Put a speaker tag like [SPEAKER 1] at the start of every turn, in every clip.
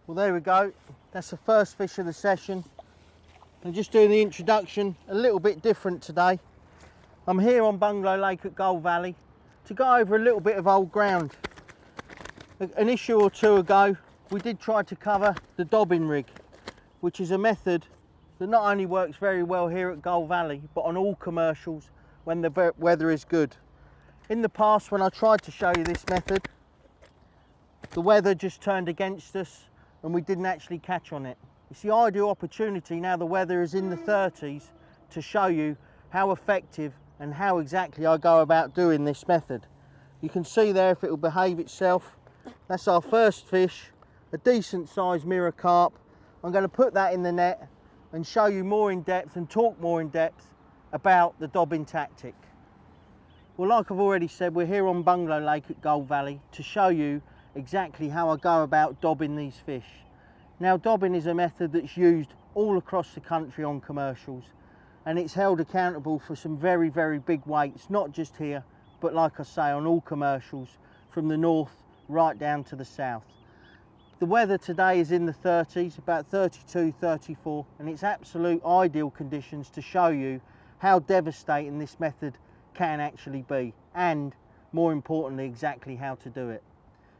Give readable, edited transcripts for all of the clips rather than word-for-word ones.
[SPEAKER 1] Well, there we go. That's the first fish of the session. I'm just doing the introduction a little bit different today. I'm here on Bungalow Lake at Gold Valley to go over a little bit of old ground. An issue or two ago, we did try to cover the dobbin rig, which is a method that not only works very well here at Gold Valley, but on all commercials when the weather is good. In the past, when I tried to show you this method, the weather just turned against us and we didn't actually catch on it. It's the ideal opportunity now the weather is in the 30s to show you how effective and how exactly I go about doing this method. You can see there if it will behave itself. That's our first fish, a decent sized mirror carp. I'm going to put that in the net and show you more in depth and talk more in depth about the dobbin tactic. Well, like I've already said, we're here on Bungalow Lake at Gold Valley to show you exactly how I go about dobbing these fish. Now, dobbing is a method that's used all across the country on commercials, and it's held accountable for some very, very big weights, not just here, but like I say, on all commercials from the north right down to the south. The weather today is in the 30s, about 32, 34, and it's absolute ideal conditions to show you how devastating this method can actually be, and more importantly, exactly how to do it.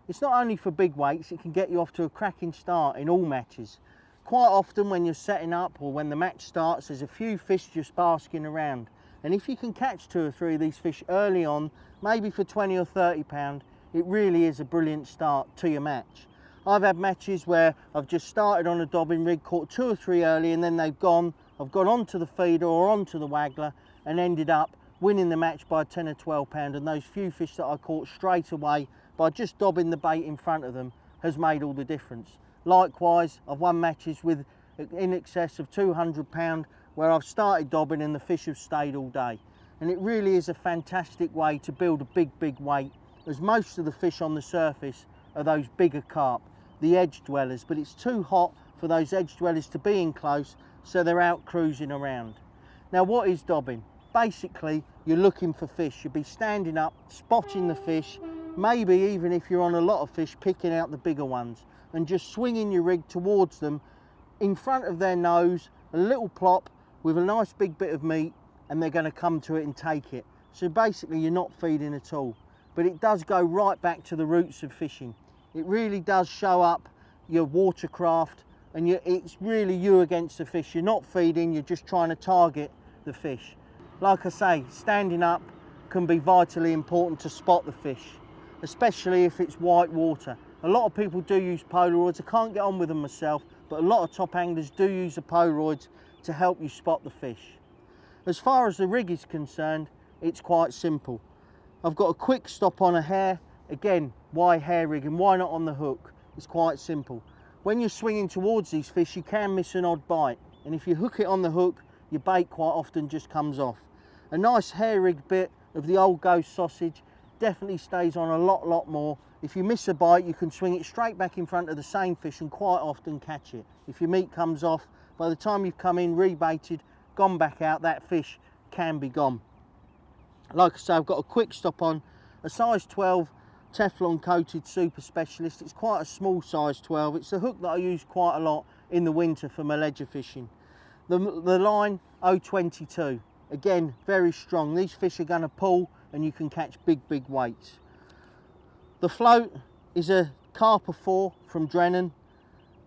[SPEAKER 1] It's not only for big weights, it can get you off to a cracking start in all matches. Quite often when you're setting up or when the match starts, there's a few fish just basking around. And if you can catch 2 or 3 of these fish early on, maybe for 20 or 30 pound, it really is a brilliant start to your match. I've had matches where I've just started on a dobbin rig, caught 2 or 3 early and then they've gone. I've gone onto the feeder or onto the waggler and ended up winning the match by 10 or 12 pound, and those few fish that I caught straight away by just dobbing the bait in front of them has made all the difference. Likewise, I've won matches with in excess of 200 pound where I've started dobbing and the fish have stayed all day. And it really is a fantastic way to build a big weight, as most of the fish on the surface are those bigger carp, the edge dwellers, but it's too hot for those edge dwellers to be in close, so they're out cruising around. Now, what is dobbing? Basically, you're looking for fish. You'll be standing up, spotting the fish, maybe even if you're on a lot of fish, picking out the bigger ones and just swinging your rig towards them in front of their nose, a little plop with a nice big bit of meat, and they're going to come to it and take it. So basically you're not feeding at all, but it does go right back to the roots of fishing. It really does show up your watercraft, and it's really you against the fish. You're not feeding, you're just trying to target the fish. Like I say, standing up can be vitally important to spot the fish, especially if it's white water. A lot of people do use Polaroids. I can't get on with them myself, but a lot of top anglers do use the Polaroids to help you spot the fish. As far as the rig is concerned, it's quite simple. I've got a quick stop on a hair. Again, why hair rig and why not on the hook? It's quite simple. When you're swinging towards these fish, you can miss an odd bite, and if you hook it on the hook, your bait quite often just comes off. A nice hair rigged bit of the old ghost sausage definitely stays on a lot more. If you miss a bite, you can swing it straight back in front of the same fish and quite often catch it. If your meat comes off, by the time you've come in, rebaited, gone back out, that fish can be gone. Like I say, I've got a quick stop on a size 12 Teflon coated super specialist. It's quite a small size 12. It's the hook that I use quite a lot in the winter for my ledger fishing. The line 022. Again, very strong. These fish are going to pull and you can catch big weights. The float is a Carper 4 from Drennan.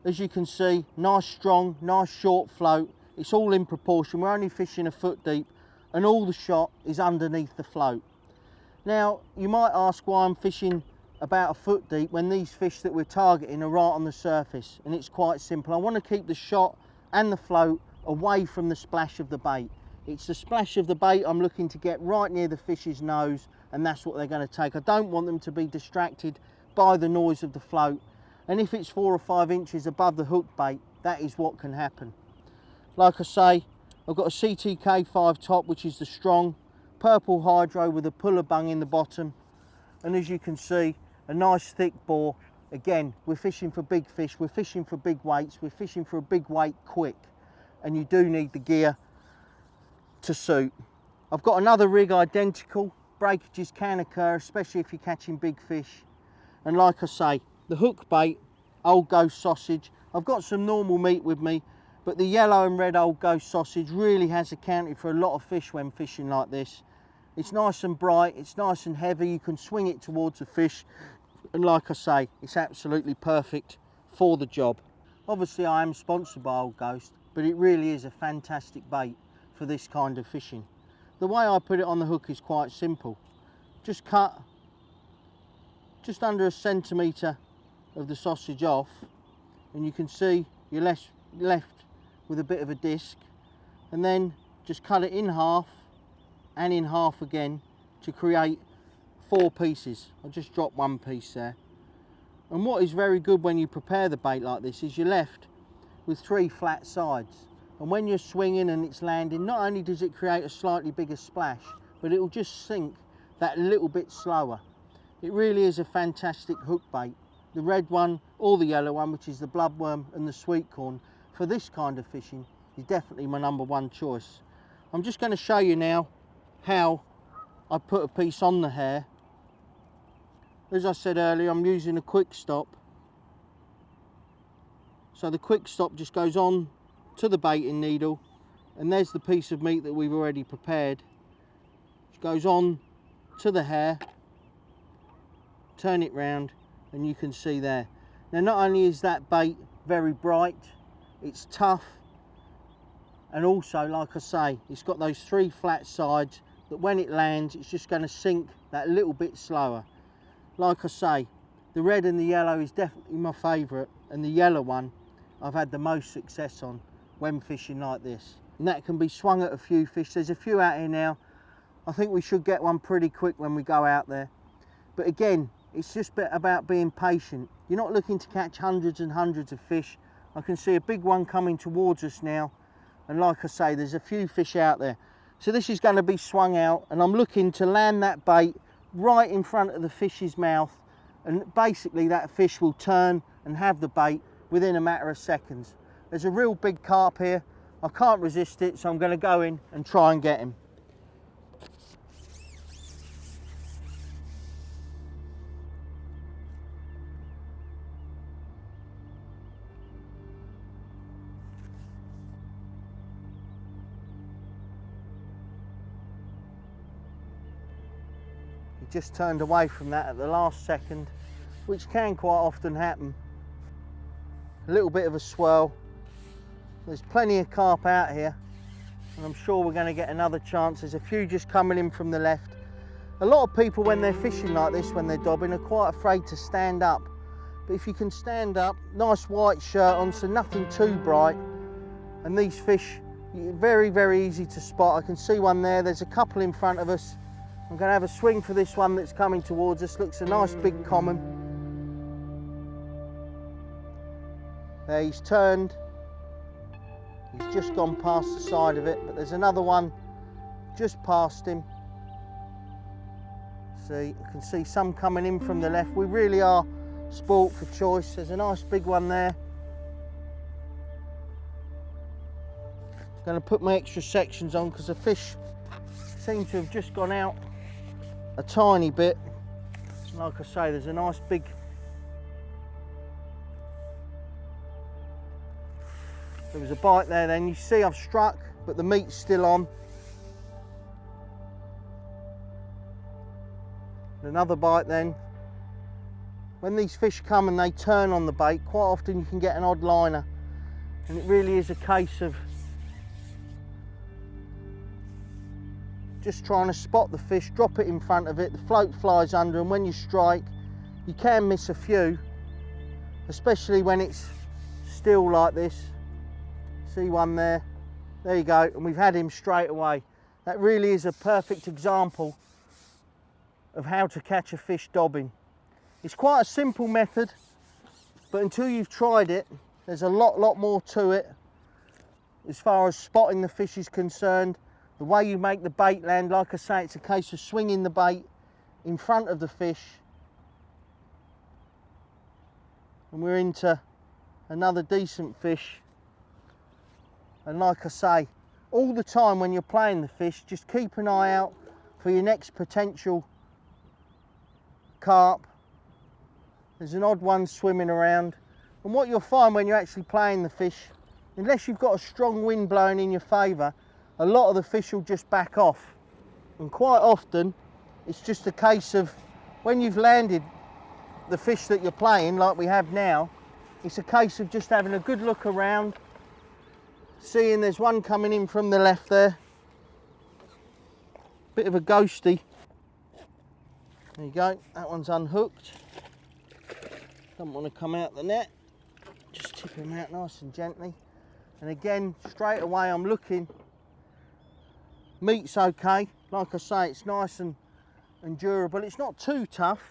[SPEAKER 1] As you can see, nice strong, nice short float. It's all in proportion. We're only fishing a foot deep and all the shot is underneath the float. Now, you might ask why I'm fishing about a foot deep when these fish that we're targeting are right on the surface, and it's quite simple. I want to keep the shot and the float away from the splash of the bait. It's the splash of the bait I'm looking to get right near the fish's nose, and that's what they're going to take. I don't want them to be distracted by the noise of the float, and if it's 4 or 5 inches above the hook bait, that is what can happen. Like I say, I've got a CTK5 top, which is the strong purple hydro with a puller bung in the bottom, and as you can see, a nice thick bore. Again, we're fishing for big fish, we're fishing for big weights, we're fishing for a big weight quick, and you do need the gear to suit. I've got another rig identical. Breakages can occur, especially if you're catching big fish, and like I say, the hook bait Old Ghost sausage. I've got some normal meat with me, but the yellow and red Old Ghost sausage really has accounted for a lot of fish when fishing like this. It's nice and bright, it's nice and heavy, you can swing it towards the fish, and like I say, it's absolutely perfect for the job. Obviously I am sponsored by Old Ghost, but it really is a fantastic bait for this kind of fishing. The way I put it on the hook is quite simple. Just cut just under 1 centimetre of the sausage off, and you can see you're left with a bit of a disc, and then just cut it in half and in half again to create 4 pieces. I just dropped 1 piece there. And what is very good when you prepare the bait like this is you're left with 3 flat sides, and when you're swinging and it's landing, not only does it create a slightly bigger splash, but it will just sink that little bit slower. It really is a fantastic hook bait. The red one or the yellow one, which is the bloodworm and the sweet corn, for this kind of fishing is definitely my #1 choice. I'm just going to show you now how I put a piece on the hair. As I said earlier, I'm using a quick stop. So the quick stop just goes on to the baiting needle, and there's the piece of meat that we've already prepared. It goes on to the hair, turn it round, and you can see there. Now not only is that bait very bright, it's tough, and also, like I say, it's got those 3 flat sides that when it lands it's just going to sink that little bit slower. Like I say, the red and the yellow is definitely my favourite, and the yellow one I've had the most success on when fishing like this. And that can be swung at a few fish. There's a few out here now. I think we should get one pretty quick when we go out there. But again, it's just about being patient. You're not looking to catch hundreds and hundreds of fish. I can see a big one coming towards us now, and like I say, there's a few fish out there. So this is going to be swung out, and I'm looking to land that bait right in front of the fish's mouth, and basically that fish will turn and have the bait within a matter of seconds. There's a real big carp here. I can't resist it, so I'm going to go in and try and get him. He just turned away from that at the last second, which can quite often happen. A little bit of a swirl. There's plenty of carp out here, and I'm sure we're going to get another chance. There's a few just coming in from the left. A lot of people when they're fishing like this, when they're dobbing, are quite afraid to stand up. But if you can stand up, nice white shirt on, so nothing too bright, and these fish, very, very easy to spot. I can see one there. There's a couple in front of us. I'm going to have a swing for this one that's coming towards us. Looks a nice big common. There, he's turned. He's just gone past the side of it, but there's another one just past him. See, I can see some coming in from the left. We really are sport for choice. There's a nice big one there. Going to put my extra sections on because the fish seem to have just gone out a tiny bit. Like I say, there's a nice big there was a bite there then. You see I've struck, but the meat's still on. Another bite then. When these fish come and they turn on the bait, quite often you can get an odd liner, and it really is a case of just trying to spot the fish, drop it in front of it, the float flies under, and when you strike you can miss a few, especially when it's still like this. See one there, there you go, and we've had him straight away. That really is a perfect example of how to catch a fish dobbing. It's quite a simple method, but until you've tried it, there's a lot more to it as far as spotting the fish is concerned. The way you make the bait land, like I say, it's a case of swinging the bait in front of the fish, and we're into another decent fish. And like I say, all the time when you're playing the fish, just keep an eye out for your next potential carp. There's an odd one swimming around. And what you'll find when you're actually playing the fish, unless you've got a strong wind blowing in your favour, a lot of the fish will just back off. And quite often, it's just a case of when you've landed the fish that you're playing, like we have now, it's a case of just having a good look around, seeing there's one coming in from the left there. Bit of a ghosty. There you go, that one's unhooked. Don't want to come out the net. Just tip him out nice and gently. And again, straight away I'm looking. Meat's okay. Like I say, it's nice and durable. It's not too tough,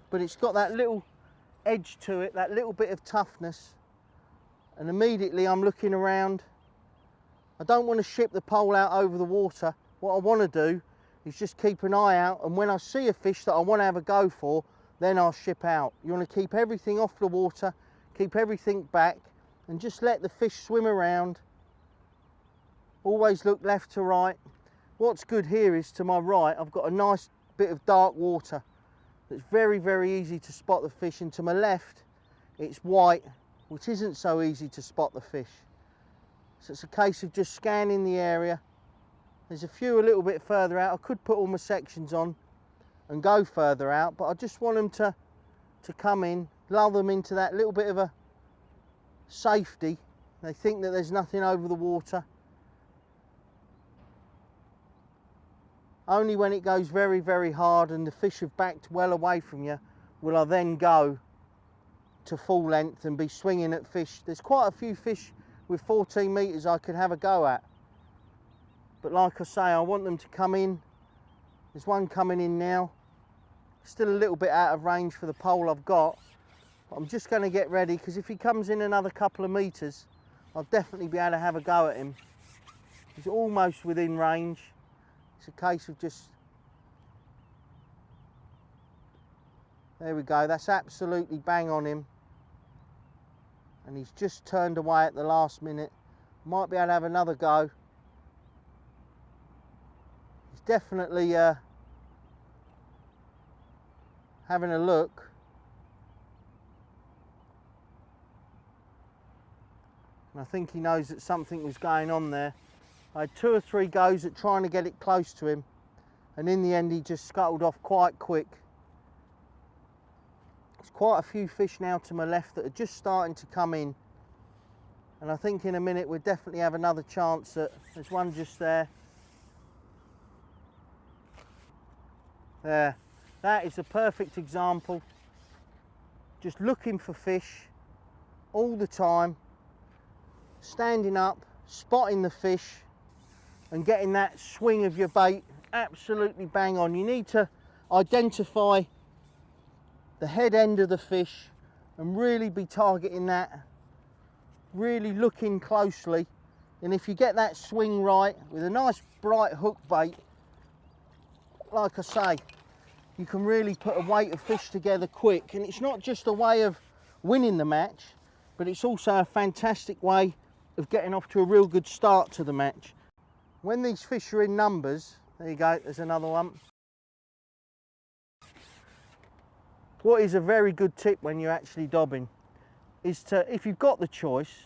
[SPEAKER 1] but it's got that little edge to it, that little bit of toughness. And immediately I'm looking around. I don't want to ship the pole out over the water. What I want to do is just keep an eye out, and when I see a fish that I want to have a go for, then I'll ship out. You want to keep everything off the water, keep everything back, and just let the fish swim around. Always look left to right. What's good here is to my right, I've got a nice bit of dark water that's very, very easy to spot the fish, and to my left, it's white, which isn't so easy to spot the fish. So it's a case of just scanning the area. There's a few a little bit further out. I could put all my sections on and go further out, but I just want them to come in, lull them into that little bit of a safety. They think that there's nothing over the water. Only when it goes very, very hard and the fish have backed well away from you will I then go to full length and be swinging at fish. There's quite a few fish with 14 metres I could have a go at. But like I say, I want them to come in. There's one coming in now. Still a little bit out of range for the pole I've got. But I'm just going to get ready, because if he comes in another couple of metres, I'll definitely be able to have a go at him. He's almost within range. It's a case of just... There we go, that's absolutely bang on him. And he's just turned away at the last minute. Might be able to have another go. He's definitely having a look. And I think he knows that something was going on there. I had 2 or 3 goes at trying to get it close to him, and in the end he just scuttled off quite quick. There's quite a few fish now to my left that are just starting to come in, and I think in a minute we'll definitely have another chance at... There's one just there. There. That is a perfect example. Just looking for fish all the time, standing up, spotting the fish, and getting that swing of your bait absolutely bang on. You need to identify the head end of the fish and really be targeting that, really looking closely. And if you get that swing right with a nice bright hook bait, like I say, you can really put a weight of fish together quick. And it's not just a way of winning the match, but it's also a fantastic way of getting off to a real good start to the match. When these fish are in numbers, there you go, there's another one. What is a very good tip when you're actually dobbing is to, if you've got the choice,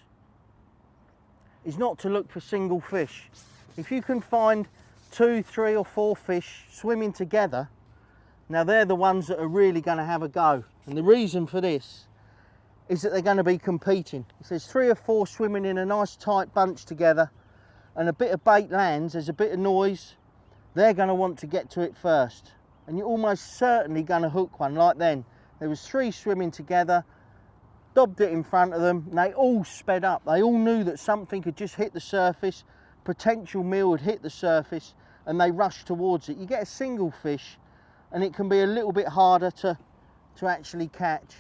[SPEAKER 1] is not to look for single fish. If you can find 2, 3 or 4 fish swimming together, now they're the ones that are really going to have a go. And the reason for this is that they're going to be competing. If there's 3 or 4 swimming in a nice tight bunch together and a bit of bait lands, there's a bit of noise, they're going to want to get to it first. And you're almost certainly going to hook one. Like then, there was 3 swimming together, dobbed it in front of them, and they all sped up. They all knew that something had just hit the surface, potential meal had hit the surface, and they rushed towards it. You get a single fish, and it can be a little bit harder to actually catch.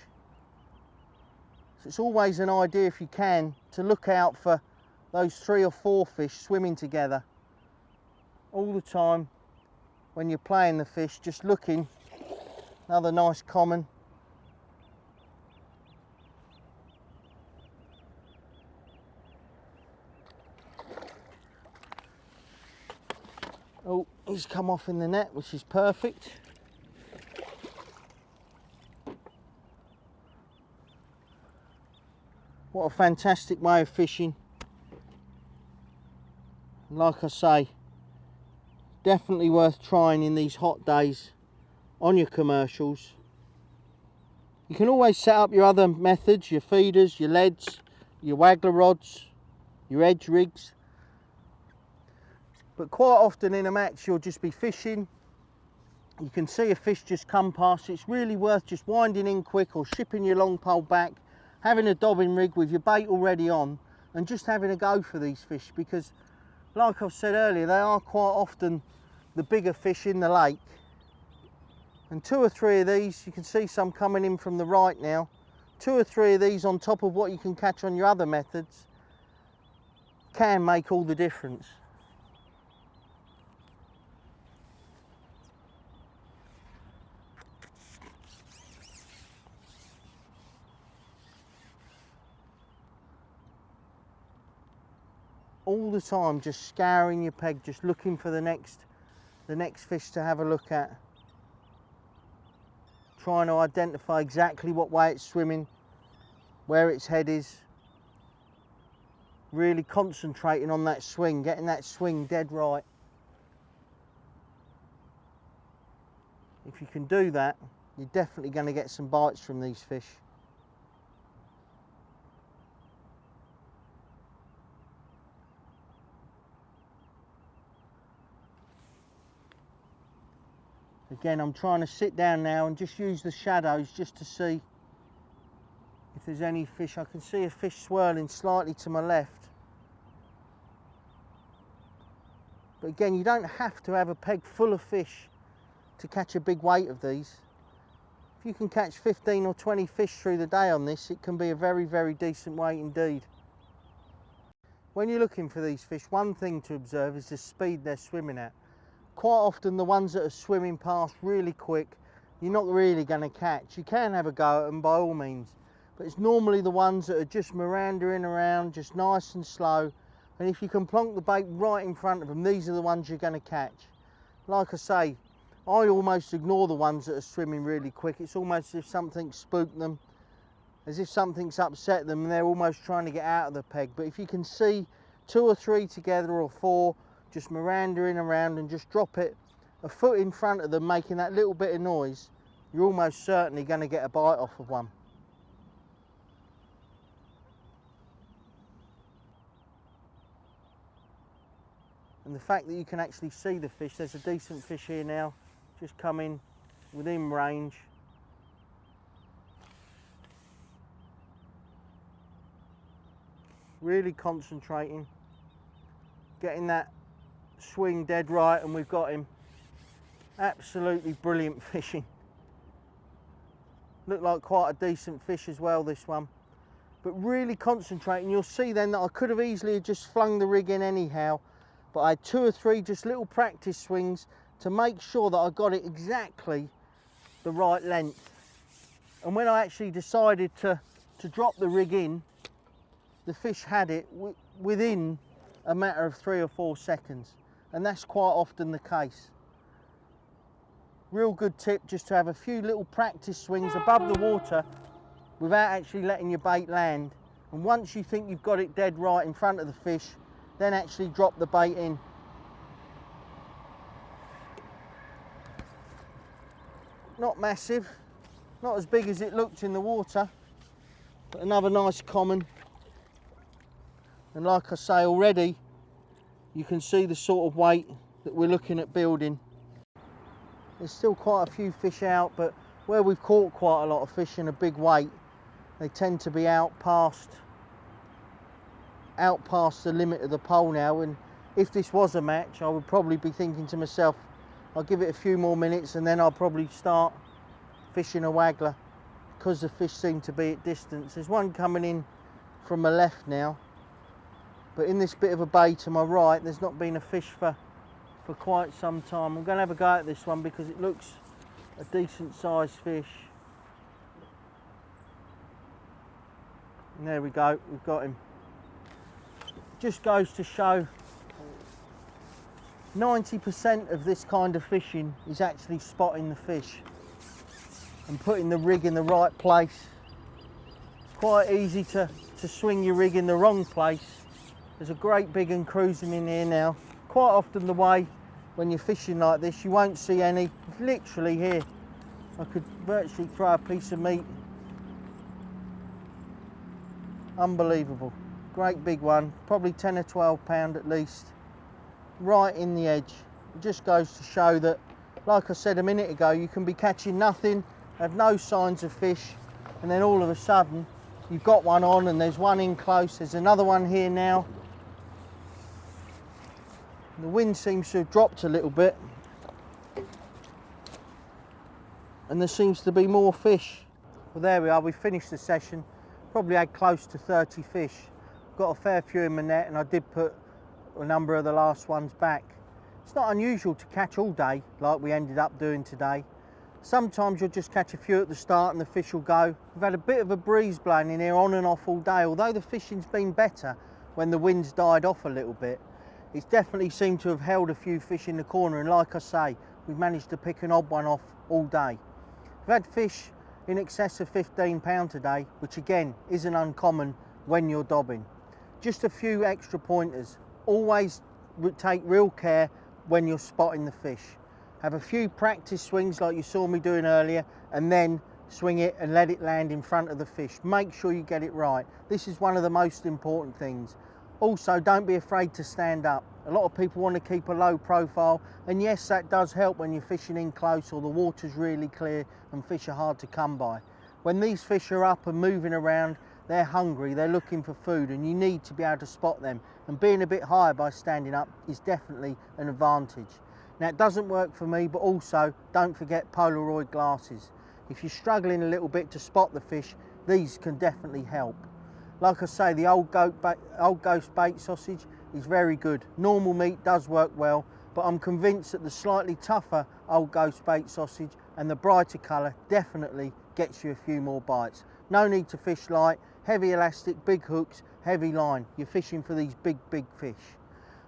[SPEAKER 1] So it's always an idea, if you can, to look out for those 3 or 4 fish swimming together all the time when you're playing the fish, just looking. Another nice common. Oh, he's come off in the net, which is perfect. What a fantastic way of fishing. Like I say, definitely worth trying in these hot days on your commercials. You can always set up your other methods, your feeders, your leads, your waggler rods, your edge rigs. But quite often in a match you'll just be fishing, you can see a fish just come past. It's really worth just winding in quick or shipping your long pole back, having a dobbing rig with your bait already on and just having a go for these fish, because like I've said earlier, they are quite often the bigger fish in the lake. And 2 or 3 of these, you can see some coming in from the right now, 2 or 3 of these on top of what you can catch on your other methods can make all the difference. All the time just scouring your peg, just looking for the next fish to have a look at. Trying to identify exactly what way it's swimming, where its head is. Really concentrating on that swing, getting that swing dead right. If you can do that, you're definitely going to get some bites from these fish. Again, I'm trying to sit down now and just use the shadows just to see if there's any fish. I can see a fish swirling slightly to my left. But again, you don't have to have a peg full of fish to catch a big weight of these. If you can catch 15 or 20 fish through the day on this, it can be a very, very decent weight indeed. When you're looking for these fish, one thing to observe is the speed they're swimming at. Quite often the ones that are swimming past really quick, you're not really going to catch. You can have a go at them by all means, but it's normally the ones that are just meandering around, just nice and slow. And if you can plonk the bait right in front of them, these are the ones you're going to catch. Like I say, I almost ignore the ones that are swimming really quick. It's almost as if something spooked them, as if something's upset them and they're almost trying to get out of the peg. But if you can see 2 or 3 together or 4, just meandering around and just drop it a foot in front of them, making that little bit of noise, you're almost certainly going to get a bite off of one. And the fact that you can actually see the fish, there's a decent fish here now, just coming within range. Really concentrating, getting that swing dead right, and we've got him. Absolutely brilliant fishing. Looked like quite a decent fish as well, this one. But really concentrating. You'll see then that I could have easily just flung the rig in anyhow, but I had 2 or 3 just little practice swings to make sure that I got it exactly the right length. And when I actually decided to drop the rig in, the fish had it within a matter of 3 or 4 seconds. And that's quite often the case. Real good tip just to have a few little practice swings above the water without actually letting your bait land. And once you think you've got it dead right in front of the fish, then actually drop the bait in. Not massive, not as big as it looked in the water, but another nice common. And like I say already, you can see the sort of weight that we're looking at building. There's still quite a few fish out, but where we've caught quite a lot of fish in a big weight, they tend to be out past the limit of the pole now. And if this was a match, I would probably be thinking to myself, I'll give it a few more minutes and then I'll probably start fishing a waggler, because the fish seem to be at distance. There's one coming in from my left now, but in this bit of a bay to my right, there's not been a fish for quite some time. I'm going to have a go at this one because it looks a decent sized fish. And there we go, we've got him. Just goes to show 90% of this kind of fishing is actually spotting the fish and putting the rig in the right place. It's quite easy to to swing your rig in the wrong place. There's a great big one cruising in here now. Quite often the way when you're fishing like this, you won't see any. It's literally here. I could virtually throw a piece of meat. Unbelievable. Great big one, probably 10 or 12 pound at least. Right in the edge. It just goes to show that, like I said a minute ago, you can be catching nothing, have no signs of fish, and then all of a sudden you've got one on, and there's one in close. There's another one here now. The wind seems to have dropped a little bit, and there seems to be more fish. Well, there we are, we finished the session. Probably had close to 30 fish. Got a fair few in my net, and I did put a number of the last ones back. It's not unusual to catch all day like we ended up doing today. Sometimes you'll just catch a few at the start and the fish will go. We've had a bit of a breeze blowing in here on and off all day. Although the fishing's been better when the wind's died off a little bit, it's definitely seemed to have held a few fish in the corner, and like I say, we've managed to pick an odd one off all day. We've had fish in excess of 15 pound today, which again isn't uncommon when you're dobbing. Just a few extra pointers. Always take real care when you're spotting the fish. Have a few practice swings like you saw me doing earlier, and then swing it and let it land in front of the fish. Make sure you get it right. This is one of the most important things. Also, don't be afraid to stand up. A lot of people want to keep a low profile, and yes, that does help when you're fishing in close or the water's really clear and fish are hard to come by. When these fish are up and moving around, they're hungry, they're looking for food, and you need to be able to spot them. And being a bit higher by standing up is definitely an advantage. Now, it doesn't work for me, but also don't forget Polaroid glasses. If you're struggling a little bit to spot the fish, these can definitely help. Like I say, the Old Ghost bait sausage is very good. Normal meat does work well, but I'm convinced that the slightly tougher Old Ghost bait sausage and the brighter colour definitely gets you a few more bites. No need to fish light, heavy elastic, big hooks, heavy line. You're fishing for these big fish.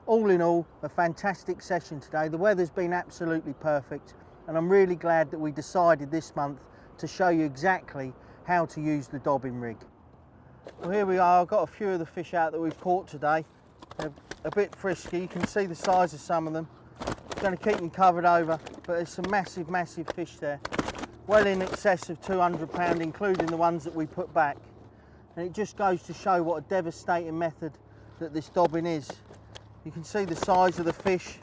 [SPEAKER 1] All in all, a fantastic session today. The weather's been absolutely perfect, and I'm really glad that we decided this month to show you exactly how to use the dobbing rig. Well, here we are. I've got a few of the fish out that we've caught today. They're a bit frisky. You can see the size of some of them. I'm going to keep them covered over, but there's some massive fish there. Well in excess of 200 pound, including the ones that we put back. And it just goes to show what a devastating method that this dobbing is. You can see the size of the fish,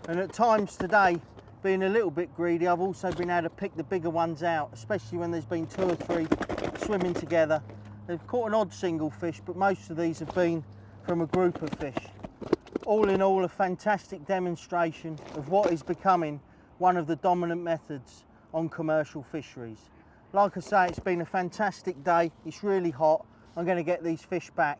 [SPEAKER 1] and at times today, being a little bit greedy, I've also been able to pick the bigger ones out, especially when there's been 2 or 3 swimming together. They've caught an odd single fish, but most of these have been from a group of fish. All in all, a fantastic demonstration of what is becoming one of the dominant methods on commercial fisheries. Like I say, it's been a fantastic day. It's really hot. I'm going to get these fish back.